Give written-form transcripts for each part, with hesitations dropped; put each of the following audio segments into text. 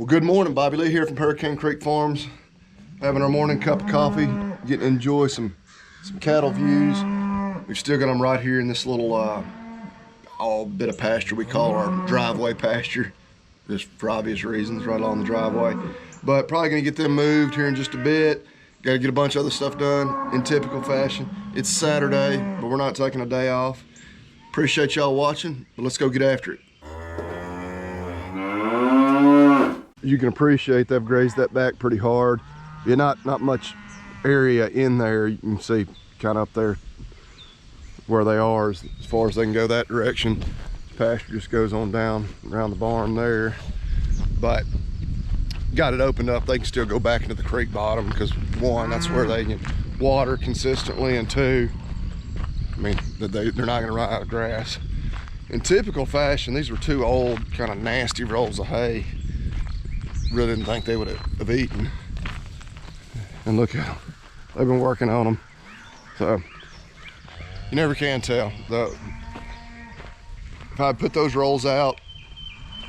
Well, good morning. Bobby Lee here from Hurricane Creek Farms. Having our morning cup of coffee, getting to enjoy some cattle views. We've still got them right here in this little all bit of pasture we call our driveway pasture, just for obvious reasons, right along the driveway. But probably gonna get them moved here in just a bit. Got to get a bunch of other stuff done in typical fashion. It's Saturday, but we're not taking a day off. Appreciate y'all watching, but let's go get after it. You can appreciate they've grazed that back pretty hard. Yeah, not much area in there. You can see kind of up there where they are as far as they can go that direction. Pasture just goes on down around the barn there. But got it opened up, they can still go back into the creek bottom because one, that's where they can water consistently, and two, I mean, they're not gonna run out of grass. In typical fashion, these were two old, kind of nasty rolls of hay. Really didn't think they would have eaten. And look at them, they've been working on them. So, you never can tell. If I put those rolls out,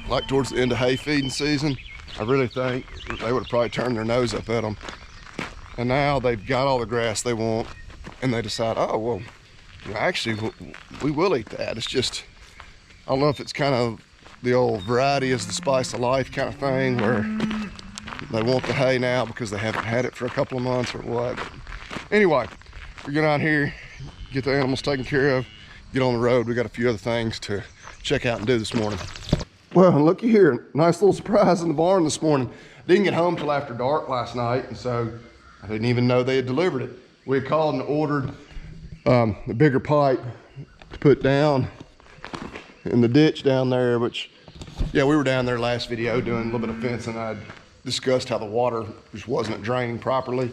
like towards the end of hay feeding season, I really think they would have probably turned their nose up at them. And now they've got all the grass they want, and they decide, oh, well, you know, actually, we will eat that. It's just, I don't know if it's kind of the old variety is the spice of life kind of thing, where they want the hay now because they haven't had it for a couple of months or what. But anyway, we get on here, get the animals taken care of, get on the road. We got a few other things to check out and do this morning. Well, looky here, nice little surprise in the barn this morning. Didn't get home till after dark last night, and so I didn't even know they had delivered it. We had called and ordered a bigger pipe to put down in the ditch down there, which, yeah, we were down there last video doing a little bit of fencing. I discussed how the water just wasn't draining properly,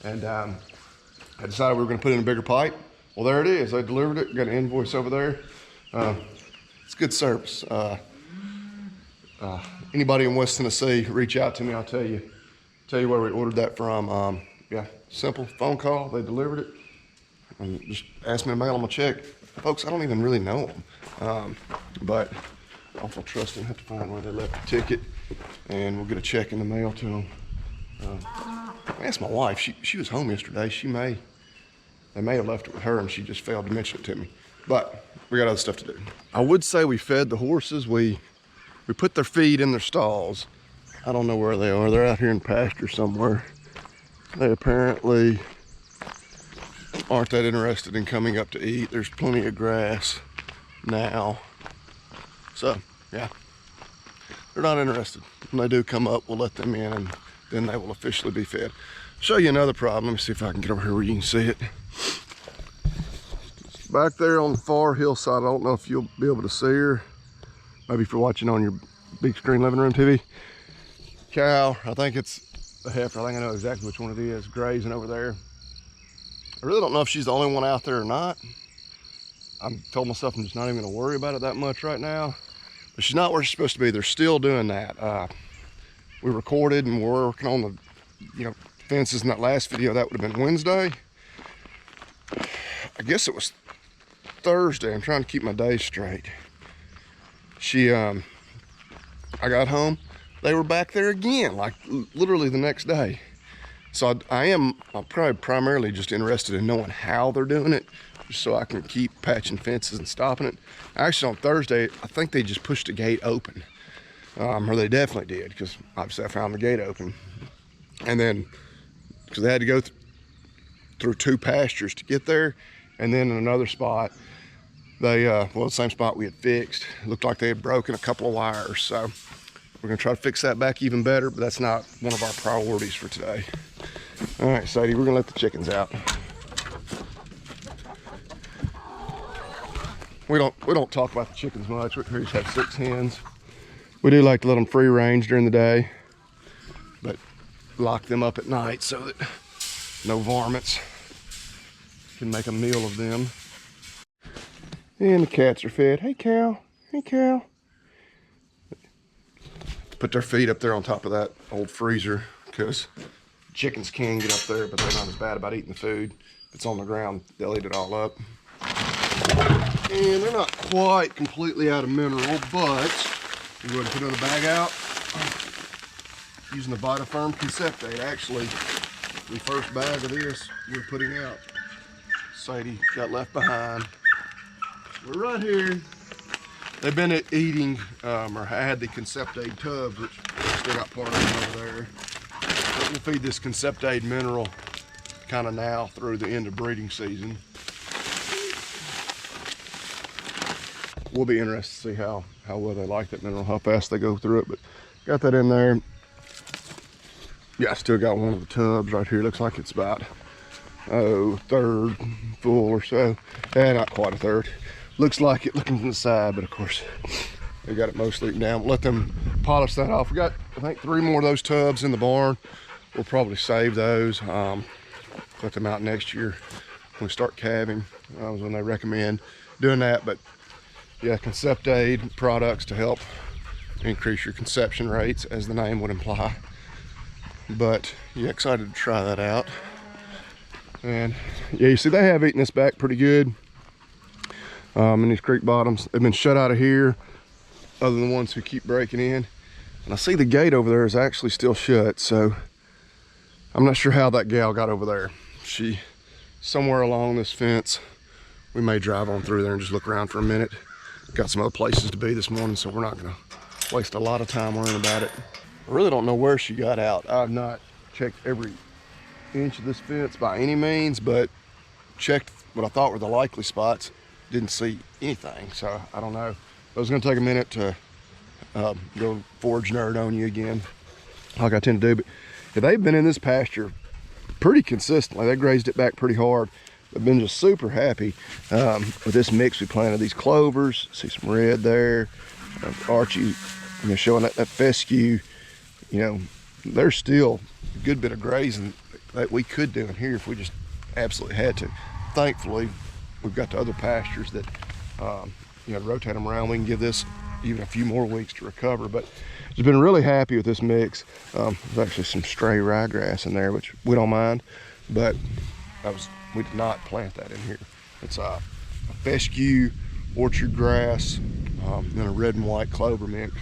and I decided we were gonna put in a bigger pipe. Well, there it is, they delivered it, got an invoice over there. It's good service. Anybody in West Tennessee, reach out to me, I'll tell you where we ordered that from. Yeah, simple phone call, they delivered it, and just asked me to mail them a check. Folks, I don't even really know them, but awful trusting. Have to find where they left the ticket, and we'll get a check in the mail to them. I asked my wife, she was home yesterday. They may have left it with her, and she just failed to mention it to me, but we got other stuff to do. I would say we fed the horses. We put their feed in their stalls. I don't know where they are. They're out here in pasture somewhere. They apparently aren't that interested in coming up to eat. There's plenty of grass now. So, yeah, they're not interested. When they do come up, we'll let them in, and then they will officially be fed. Show you another problem. Let me see if I can get over here where you can see it. Back there on the far hillside, I don't know if you'll be able to see her. Maybe if you're watching on your big screen living room TV. Cow, I think it's a heifer. I think I know exactly which one it is, grazing over there. I really don't know if she's the only one out there or not. I told myself I'm just not even gonna worry about it that much right now. But she's not where she's supposed to be. They're still doing that. We recorded and we're working on the fences in that last video. That would have been Wednesday. I guess it was Thursday. I'm trying to keep my days straight. I got home, they were back there again, like literally the next day. So I'm probably primarily just interested in knowing how they're doing it, just so I can keep patching fences and stopping it. Actually, on Thursday, I think they just pushed the gate open, or they definitely did, because obviously I found the gate open. And then, because they had to go through two pastures to get there, and then in another spot, they, well, the same spot we had fixed, it looked like they had broken a couple of wires. So we're gonna try to fix that back even better, but that's not one of our priorities for today. All right, Sadie, we're gonna let the chickens out. We don't talk about the chickens much. We just have 6 hens. We do like to let them free range during the day, but lock them up at night so that no varmints can make a meal of them. And the cats are fed. Hey, cow. Hey, cow. Put their feet up there on top of that old freezer because chickens can get up there, but they're not as bad about eating the food. If it's on the ground, they'll eat it all up. And they're not quite completely out of mineral, but we're going to put another bag out. using the Vitaferm Conceptate. Actually, the first bag of this we're putting out. Sadie got left behind. We're right here. They've been eating, or had the Conceptate tubs, which still got part of them over there. But we'll feed this Conceptate mineral kind of now through the end of breeding season. We'll be interested to see how well they like that mineral, how fast they go through it, but got that in there. Yeah, I still got one of the tubs right here. Looks like it's about, third full or so. Not quite a third. Looks like it looking from the side, but of course, we got it mostly down. Let them polish that off. We got, I think, 3 more of those tubs in the barn. We'll probably save those, put them out next year when we start calving. Was when they recommend doing that, but yeah, Conceptate products to help increase your conception rates, as the name would imply. But yeah, excited to try that out. And yeah, you see they have eaten this back pretty good. In these creek bottoms, they've been shut out of here, other than the ones who keep breaking in. And I see the gate over there is actually still shut, so I'm not sure how that gal got over there. She, somewhere along this fence, we may drive on through there and just look around for a minute. Got some other places to be this morning, so we're not gonna waste a lot of time worrying about it. I really don't know where she got out. I've not checked every inch of this fence by any means, but checked what I thought were the likely spots. Didn't see anything, so I don't know. I was gonna take a minute to go forage nerd on you again, like I tend to do, but they've been in this pasture pretty consistently. They grazed it back pretty hard. I've been just super happy with this mix we planted. These clovers, see some red there. Archie, showing that fescue. There's still a good bit of grazing that we could do in here if we just absolutely had to. Thankfully, we've got the other pastures that, rotate them around. We can give this even a few more weeks to recover, but just been really happy with this mix. There's actually some stray ryegrass in there, which we don't mind, but we did not plant that in here. It's a fescue, orchard grass, and a red and white clover mix.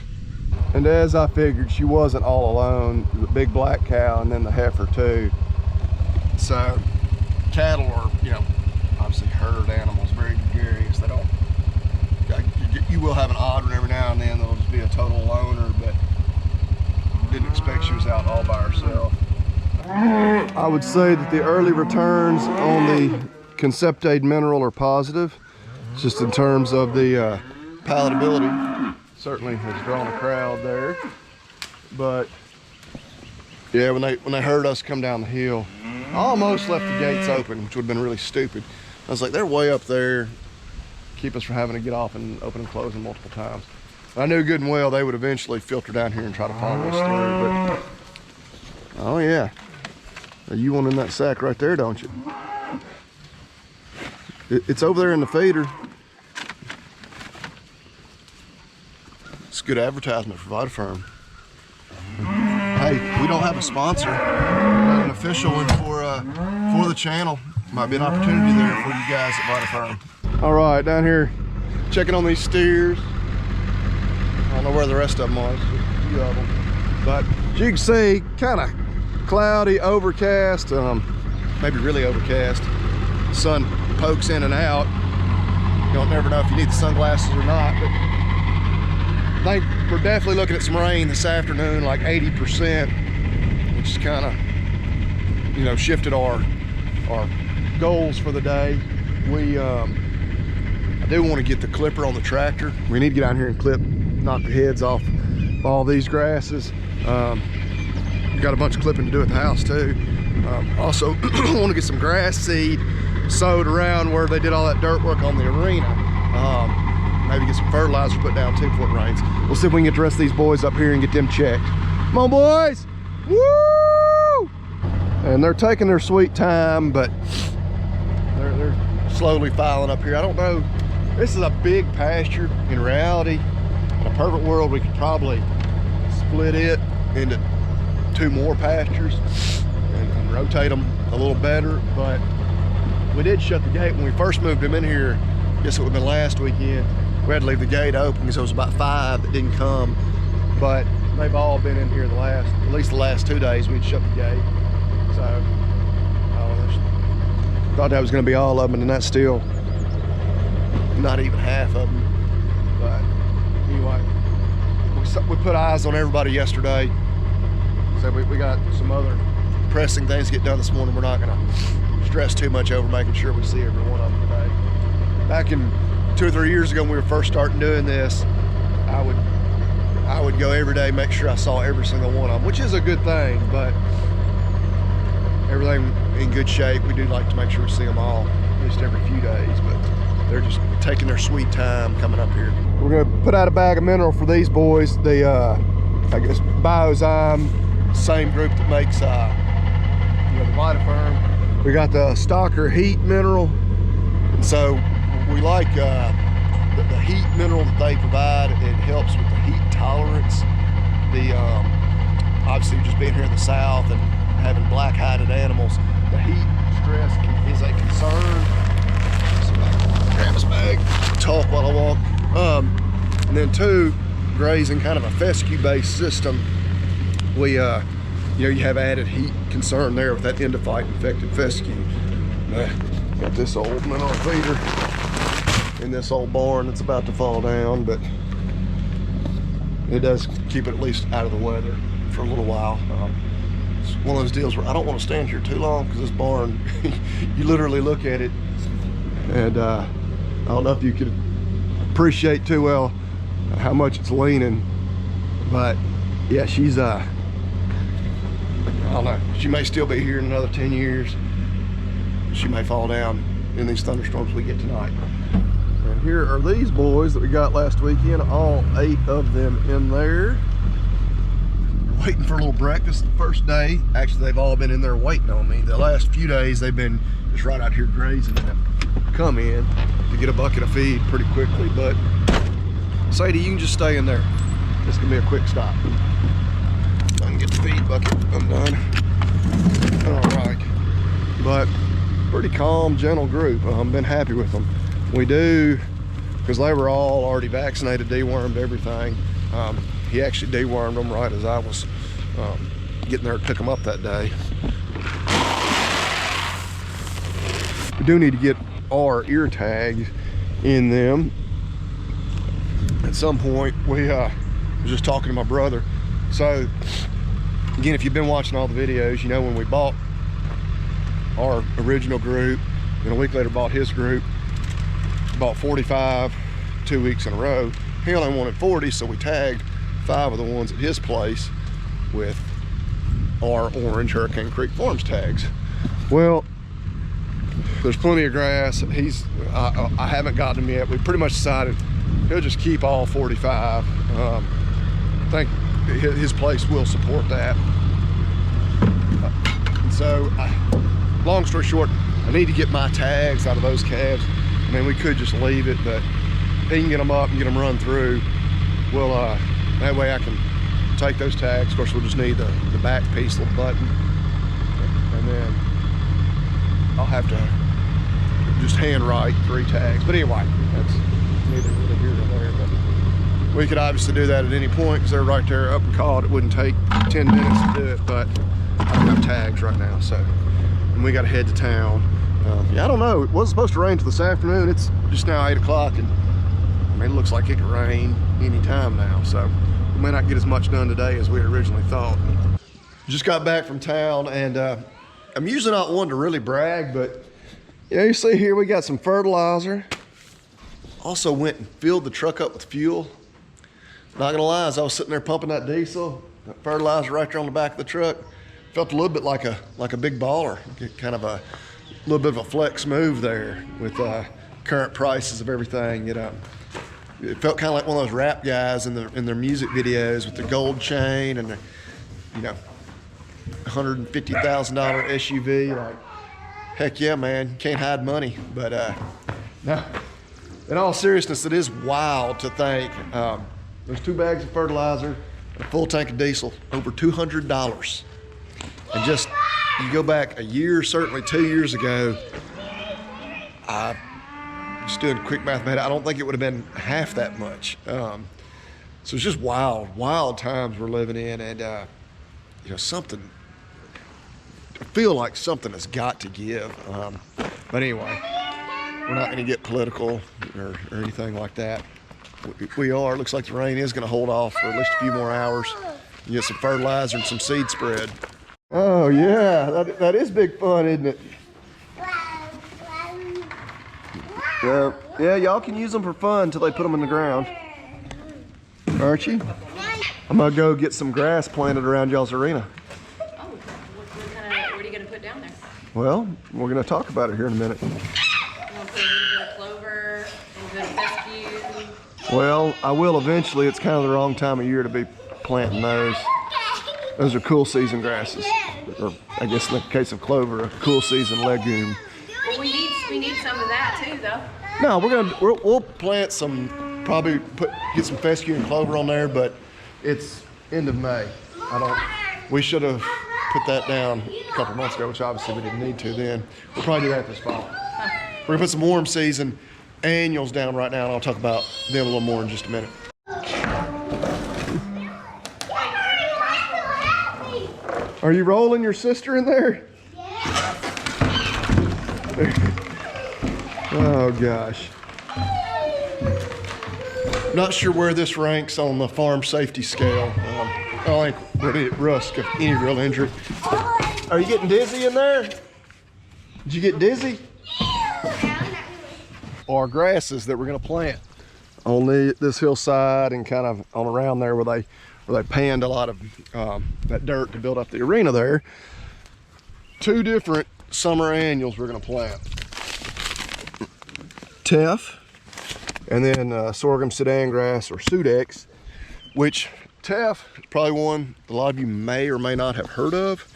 And as I figured, she wasn't all alone. The big black cow and then the heifer too. So cattle are, obviously herd animals, very gregarious. They don't, you will have an odd one every now and then that'll just be a total loner, but didn't expect she was out all by herself. I would say that the early returns on the Conceptate mineral are positive, just in terms of the palatability. Certainly has drawn a crowd there, but yeah, when they heard us come down the hill, I almost left the gates open, which would have been really stupid. I was like, they're way up there, keep us from having to get off and open and close them multiple times. I knew good and well they would eventually filter down here and try to follow us through, but oh yeah. You want in that sack right there, don't you? It's over there in the feeder. It's good advertisement for Vitaferm. Hey, we don't have a sponsor, not an official one for the channel. Might be an opportunity there for you guys at Vitaferm. All right, down here checking on these steers. I don't know where the rest of them are. There's a few of them, but as you can see, kind of cloudy, overcast, maybe really overcast. The sun pokes in and out. You don't never know if you need the sunglasses or not, but I think we're definitely looking at some rain this afternoon, like 80%, which is kind of, shifted our goals for the day. I do want to get the clipper on the tractor. We need to get down here and knock the heads off all these grasses. Got a bunch of clipping to do at the house too. Also want to get some grass seed sowed around where they did all that dirt work on the arena. Maybe get some fertilizer put down too before it rains. We'll see if we can get the rest of these boys up here and get them checked. Come on, boys! Woo! And they're taking their sweet time, but they're slowly filing up here. I don't know. This is a big pasture. In reality, in a perfect world, we could probably split it into 2 more pastures and rotate them a little better, but we did shut the gate when we first moved them in here. I guess it would have been last weekend. We had to leave the gate open because there was about 5 that didn't come, but they've all been in here the last at least the last 2 days we'd shut the gate. So I thought that was going to be all of them, and that's still not even half of them. But anyway, we put eyes on everybody yesterday. So we got some other pressing things to get done this morning. We're not going to stress too much over making sure we see every one of them today. Back in 2 or 3 years ago when we were first starting doing this, I would go every day, make sure I saw every single one of them, which is a good thing, but everything in good shape. We do like to make sure we see them all at least every few days, but they're just taking their sweet time coming up here. We're gonna put out a bag of mineral for these boys. The I guess Biozyme, same group that makes the Vitaferm. We got the Stalker Heat mineral, and so we like the heat mineral that they provide. It helps with the heat tolerance. The obviously just being here in the South and having black-hided animals, the heat stress is a concern. So grab this bag, talk while I walk. And then 2, grazing kind of a fescue-based system. We, you have added heat concern there with that endophyte infected fescue. Got this old mineral feeder in this old barn that's about to fall down, but it does keep it at least out of the weather for a little while. It's one of those deals where I don't want to stand here too long because this barn, you literally look at it and I don't know if you could appreciate too well how much it's leaning, but yeah, she's I don't know, she may still be here in another 10 years. She may fall down in these thunderstorms we get tonight. And here are these boys that we got last weekend, all 8 of them in there. Waiting for a little breakfast the first day. Actually, they've all been in there waiting on me. The last few days, they've been just right out here grazing and have come in to get a bucket of feed pretty quickly. But Sadie, you can just stay in there. This can be a quick stop. I can get the feed bucket undone. All right. But pretty calm, gentle group. I've been happy with them. We do, because they were all already vaccinated, dewormed, everything. He actually dewormed them right as I was getting there to pick them up that day. We do need to get our ear tags in them. At some point, we was just talking to my brother. So, again, if you've been watching all the videos, you know when we bought our original group, and a week later bought his group, bought 45 2 weeks in a row. He only wanted 40, so we tagged 5 of the ones at his place with our orange Hurricane Creek Farms tags. Well, there's plenty of grass. I haven't gotten him yet. We pretty much decided he'll just keep all 45. I think his place will support that. So, long story short, I need to get my tags out of those calves. I mean, we could just leave it, but he can get them up and get them run through. Well, that way I can take those tags. Of course, we'll just need the back piece of the button, and then I'll have to just hand write 3 tags. But anyway, that's neither here nor there. But we could obviously do that at any point because they're right there up and caught. It wouldn't take 10 minutes to do it, but I don't have tags right now, so. And we got to head to town. Yeah, I don't know. It wasn't supposed to rain till this afternoon. It's just now 8 o'clock, and I mean, it looks like it could rain any time now. So we may not get as much done today as we originally thought. Just got back from town, and I'm usually not one to really brag, but you see here we got some fertilizer. Also went and filled the truck up with fuel. Not gonna lie, as I was sitting there pumping that diesel, that fertilizer right there on the back of the truck, felt a little bit like a big baller. Kind of a little bit of a flex move there with current prices of everything. It felt kind of like one of those rap guys in their music videos with the gold chain and the, $150,000 SUV. Like, heck yeah, man, can't hide money. But no, in all seriousness, it is wild to think there's 2 bags of fertilizer, a full tank of diesel, over $200. And just, you go back a year, certainly 2 years ago, I just doing quick mathematics, I don't think it would have been half that much. So it's just wild times we're living in. And you know, something, I feel like something has got to give. But anyway, we're not going to get political or anything like that. We are. Looks like the rain is going to hold off for at least a few more hours. You get some fertilizer and some seed spread. Oh yeah, that is big fun, isn't it? Yeah, y'all can use them for fun until they put them in the ground. Archie, I'm gonna go get some grass planted around y'all's arena. Oh, what are you gonna put down there? Well, we're gonna talk about it here in a minute. You want to put a little bit of clover, a little bit of fescue? Well, I will eventually. It's kind of the wrong time of year to be planting those. Those are cool season grasses, or I guess in the case of clover, a cool season legume. Well, we need some of that too, though. No, we'll plant some, probably get some fescue and clover on there, but it's end of May. We should have put that down a couple months ago, which obviously we didn't need to then. We'll probably do that this fall. We're gonna put some warm season annuals down right now, and I'll talk about them a little more in just a minute. Are you rolling your sister in there? Oh gosh. Not sure where this ranks on the farm safety scale. I don't think we're at risk of any real injury. Are you getting dizzy in there? Did you get dizzy? Our grasses that we're gonna plant on this hillside and kind of on around there where they panned a lot of that dirt to build up the arena there. 2 different summer annuals we're gonna plant. Teff, and then sorghum sudan grass, or sudex, which Teff is probably one a lot of you may or may not have heard of.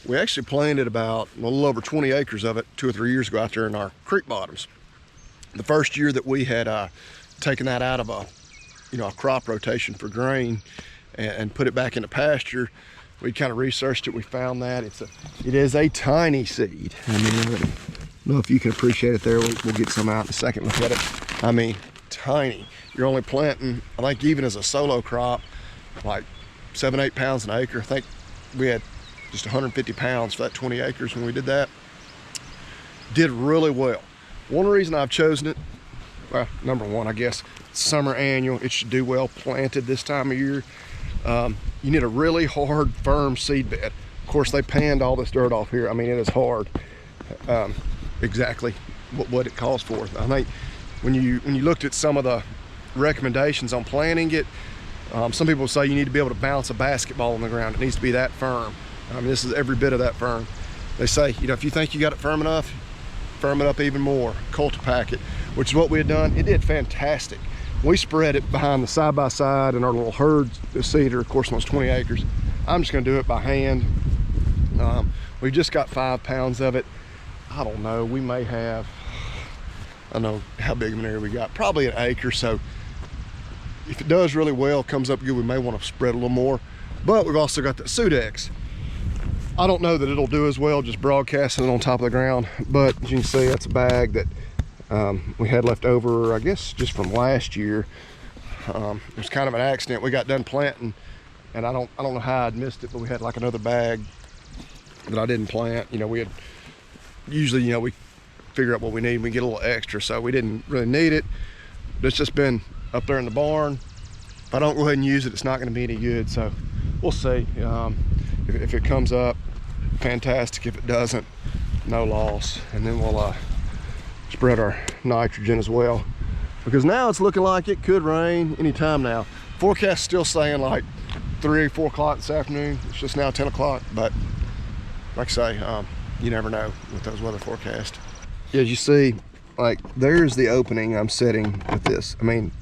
We actually planted about a little over 20 acres of it 2 or 3 years ago out there in our creek bottoms. The first year that we had taken that out of a crop rotation for grain and put it back into pasture, we kind of researched it. We found that it is a tiny seed. I mean, I don't know if you can appreciate it there. We'll get some out in a second. Look at it. I mean, tiny. You're only planting, I think, even as a solo crop, like 7-8 pounds an acre. I think we had just 150 pounds for that 20 acres when we did that. Did really well. One reason I've chosen it, well, number one, I guess, summer annual. It should do well planted this time of year. You need a really hard, firm seed bed. Of course, they panned all this dirt off here. I mean, it is hard. Exactly what it calls for. I think when you looked at some of the recommendations on planting it, some people say you need to be able to bounce a basketball on the ground. It needs to be that firm. I mean, this is every bit of that firm. They say, if you think you got it firm enough, firm it up even more. Cultipack it, which is what we had done. It did fantastic. We spread it behind the side-by-side and our little herd cedar, of course, almost 20 acres. I'm just gonna do it by hand. We've just got 5 pounds of it. I don't know, we may have, I don't know how big of an area we got, probably an acre. So if it does really well, comes up good, we may want to spread a little more. But we've also got the sudex. I don't know that it'll do as well just broadcasting it on top of the ground, but as you can see, that's a bag that we had left over, I guess, just from last year. It was kind of an accident. We got done planting, and I don't know how I'd missed it, but we had like another bag that I didn't plant. We had usually, we figure out what we need and we get a little extra, so we didn't really need it. But it's just been up there in the barn. If I don't go ahead and use it, it's not going to be any good. So we'll see. If it comes up, fantastic. If it doesn't, no loss. And then we'll spread our nitrogen as well, because now it's looking like it could rain anytime now. Forecast still saying like 3 or 4 o'clock this afternoon. It's just now 10 o'clock, but like I say, you never know with those weather forecasts. As you see, like, there's the opening I'm setting with this. I mean,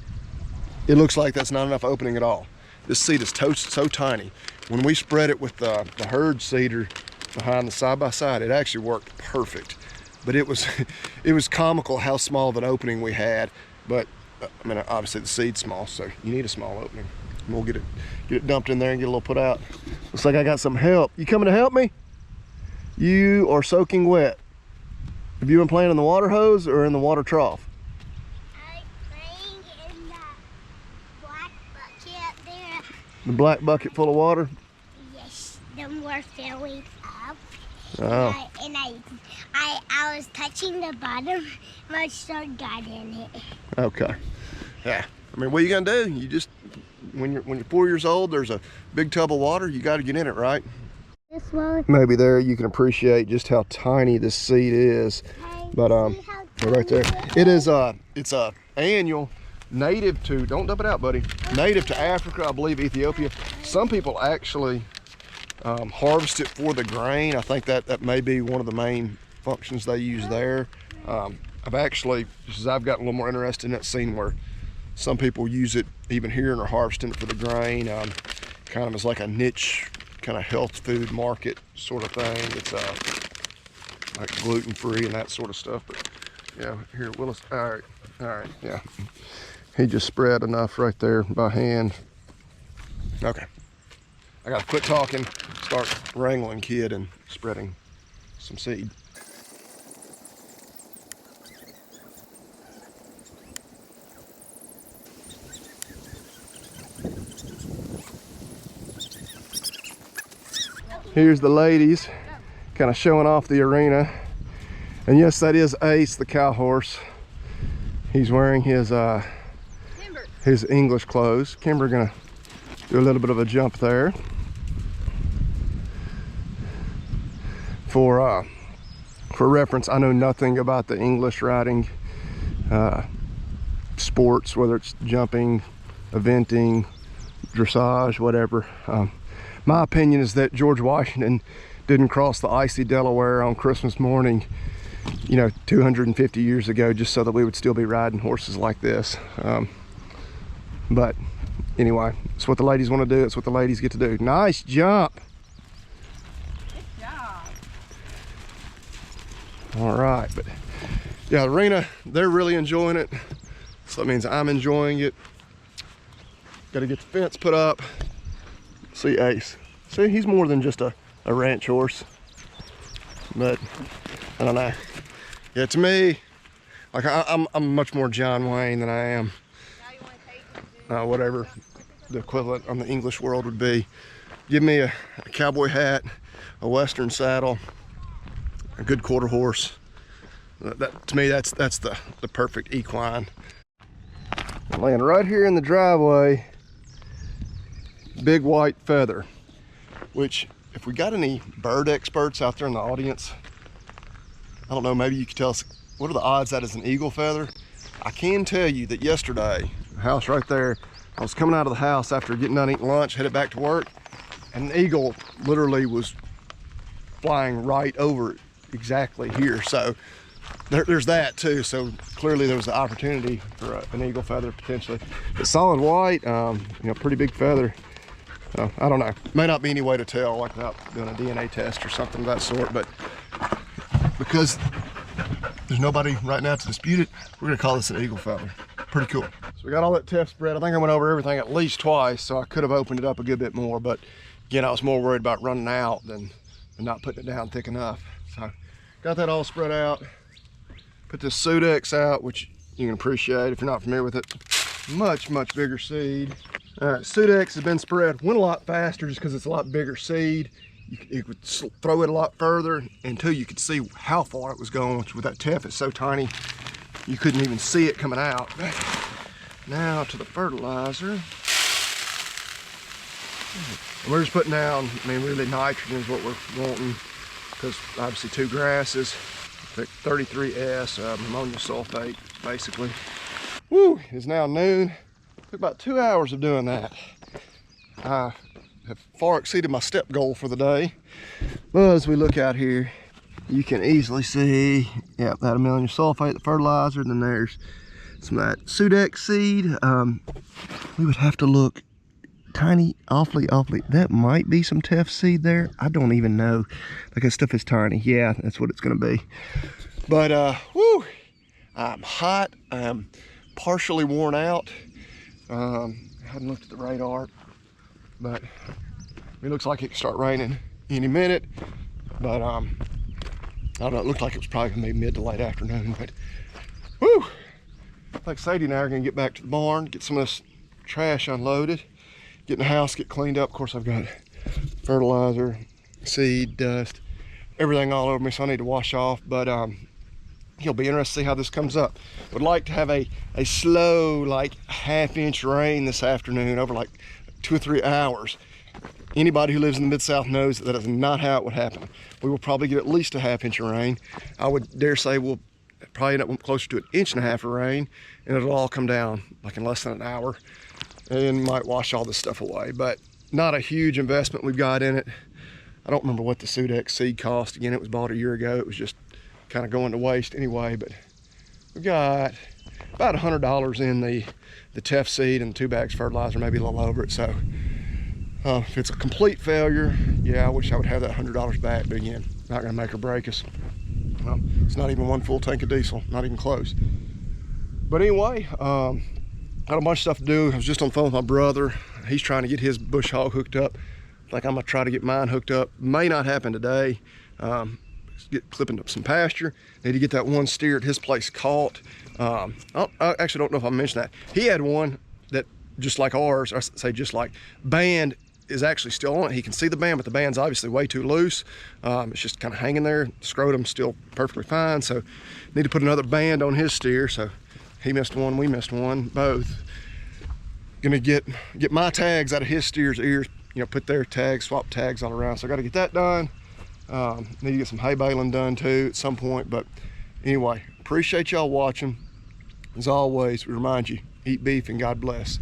it looks like that's not enough opening at all. This seed is so tiny. When we spread it with the herd cedar behind the side-by-side, it actually worked perfect. But it was comical how small of an opening we had. But I mean, obviously the seed's small, so you need a small opening. And we'll get it dumped in there and get a little put out. Looks like I got some help. You coming to help me? You are soaking wet. Have you been playing in the water hose or in the water trough? I'm playing in the black bucket up there. The black bucket full of water? Yes. the more fillings up. Oh. And I was touching the bottom. My son got in it. Okay. Yeah. I mean, what are you gonna do? You just when you're 4 years old, there's a big tub of water. You got to get in it, right? This one. Maybe there you can appreciate just how tiny this seed is. But right there, it is it's a annual, native to, don't dump it out, buddy, native to Africa, I believe Ethiopia. Some people actually harvest it for the grain. I think that may be one of the main functions they use there. I've actually, as I've gotten a little more interested in it, seen where some people use it even here and are harvesting it for the grain, kind of as like a niche kind of health food market sort of thing. It's like gluten-free and that sort of stuff. But yeah, here, Willis, all right, yeah. He just spread enough right there by hand. Okay, I gotta quit talking, start wrangling kid and spreading some seed. Here's the ladies kind of showing off the arena. And yes, that is Ace, the cow horse. He's wearing his English clothes. Kimber gonna do a little bit of a jump there. For reference, I know nothing about the English riding sports, whether it's jumping, eventing, dressage, whatever. My opinion is that George Washington didn't cross the icy Delaware on Christmas morning, you know, 250 years ago, just so that we would still be riding horses like this. But anyway, it's what the ladies want to do. It's what the ladies get to do. Nice jump. Good job. All right, but yeah, the arena, they're really enjoying it. So that means I'm enjoying it. Got to get the fence put up. See Ace. See, he's more than just a ranch horse. But I don't know. Yeah, to me, like I'm much more John Wayne than I am whatever the equivalent on the English world would be. Give me a cowboy hat, a western saddle, a good quarter horse. That to me, that's the perfect equine. I'm laying right here in the driveway. Big white feather, which if we got any bird experts out there in the audience, I don't know, maybe you could tell us what are the odds that is an eagle feather. I can tell you that yesterday, the house right there, I was coming out of the house after getting done eating lunch, headed back to work, and an eagle literally was flying right over it, exactly here. So there's that too. So clearly there was the opportunity for an eagle feather potentially. But solid white, you know, pretty big feather. I don't know, may not be any way to tell, like without doing a DNA test or something of that sort, but because there's nobody right now to dispute it, we're gonna call this an eagle feather. Pretty cool. So we got all that Teff spread. I think I went over everything at least twice, so I could have opened it up a good bit more, but again, I was more worried about running out than not putting it down thick enough. So got that all spread out. Put this sudex out, which you can appreciate if you're not familiar with it. Much bigger seed. All right, sudex has been spread. Went a lot faster just because it's a lot bigger seed. You could throw it a lot further until you could see how far it was going, which with that Teff, it's so tiny, you couldn't even see it coming out. Now to the fertilizer. And we're just putting down, I mean, really nitrogen is what we're wanting, because obviously 2 grasses, 33S ammonia sulfate, basically. Woo, it's now noon. Took about 2 hours of doing that. I have far exceeded my step goal for the day. But as we look out here, you can easily see, yeah, that ammonia sulfate, the fertilizer, then there's some of that sudex seed. We would have to look tiny, awfully, that might be some Teff seed there. I don't even know. Like, that stuff is tiny. Yeah, that's what it's gonna be. But, woo, I'm hot. I'm partially worn out. I hadn't looked at the radar, but it looks like it could start raining any minute. But I don't know, it looked like it was probably gonna be mid to late afternoon, but whew. Like Sadie and I are gonna get back to the barn, get some of this trash unloaded, get in the house, get cleaned up. Of course, I've got fertilizer, seed, dust, everything all over me, so I need to wash off. But he'll be interested to see how this comes up. Would like to have a slow, like half-inch rain this afternoon over like 2 or 3 hours. Anybody who lives in the Mid-South knows that is not how it would happen. We will probably get at least a half-inch of rain. I would dare say we'll probably end up closer to 1.5 inches of rain, and it'll all come down like in less than an hour and might wash all this stuff away. But not a huge investment we've got in it. I don't remember what the sudex seed cost. Again, it was bought a year ago. It was just kind of going to waste anyway. But we've got about $100 in the Teff seed and 2 bags fertilizer, maybe a little over it. So if it's a complete failure, yeah, I wish I would have that $100 back. But again, not gonna make or break us. It's not even 1 full tank of diesel, not even close. But anyway, got a bunch of stuff to do. I was just on the phone with my brother. He's trying to get his bush hog hooked up. I think I'm gonna try to get mine hooked up. May not happen today. Clipping up some pasture. Need to get that one steer at his place caught. I actually don't know if I mentioned that. He had one that, just like ours, or say just like, band is actually still on it. He can see the band, but the band's obviously way too loose. It's just kind of hanging there. Scrotum's still perfectly fine, so need to put another band on his steer. So he missed one, we missed one, both. Gonna get my tags out of his steer's ears, you know, put their tags, swap tags all around. So I gotta get that done. Need to get some hay baling done too at some point. But anyway, appreciate y'all watching. As always, we remind you, eat beef and God bless.